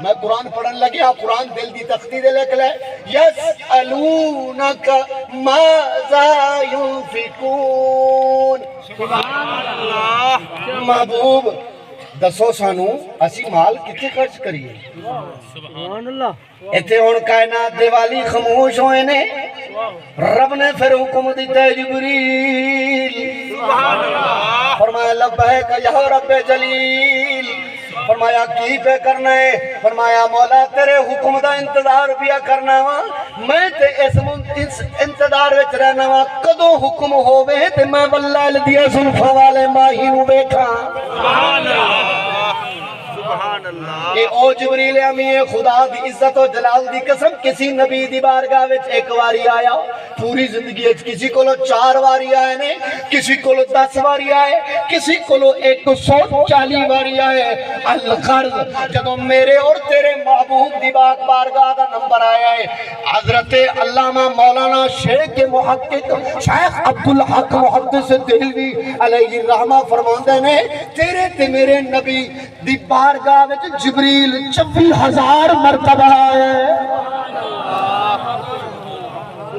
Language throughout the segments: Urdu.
میں قرآن پڑھن لگیا قرآن دل دی تختی دے لکھ لے یسألونک ماذا ينفقون سبحان اللہ محبوب دسو سانو اسی مال کتنے خرچ کریے سبحان اللہ ایتھے ہن کائنات دے والی خاموش ہوئے نے رب نے پھر حکم دیتا ہے جبریل سبحان اللہ فرمایا لبیک یا رب جلیل فرمایا کی پہ کرنا ہے فرمایا مولا تیرے حکم دا انتظار پیا کرنا وا میں تے اس انتظار وچ رہنا وا کدوں حکم ہووے تے میں واللیل دی زلفاں والے ماہی نو ویکھاں سبحان اللہ سبحان اللہ اے او جبریل امین خدا دی عزت و جلال دی قسم کسی نبی دی بارگاہ وچ ایک واری آیا پوری زندگی وچ کسی کولو 4 واری آئے نے کسی کولو 10 واری آئے کسی کولو 140 واری آئے الغرض جدوں میرے اور تیرے محبوب دی بارگاہ دا نمبر آیا ہے حضرت علامہ مولانا شیخ محقق شیخ عبدالحق محدث دہلوی علیہ الرحمہ فرماندے نے تیرے تے میرے نبی دی بارگاہ وچ جبریل 24,000 مرتبہ آئے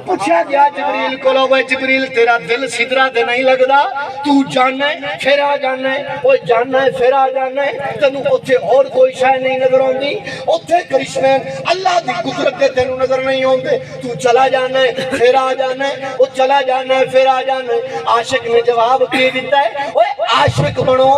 پوچھا گیا جبریل کو لو جبریل تیرا دل سدرا دے نہیں لگدا تو جانا ہے پھر آ جانا ہے وہ جانا ہے پھر آ جانا ہے تینوں اوتھے اور کوئی شے نہیں نظر آندی اوتھے کرشمے اللہ دی قدرت دے تینوں نظر نہیں آندے تو چلا جانا ہے پھر آ جانا ہے وہ چلا جانا ہے پھر آ جانا ہے عاشق نے جواب کی دیتا ہے اوے عاشق بنو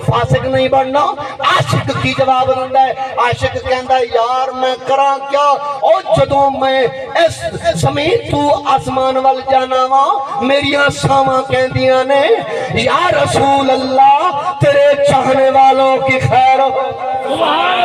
فاسق نہیں بننا عاشق کی جواب دیندا ہے عاشق کہندا ہے یار میں کراں کیا او جدوں میں اس زمین تو آسمان وال جانا وا میریاں ساواں کہندیاں نے یا رسول اللہ تیرے چاہنے والوں کی خیر سبحان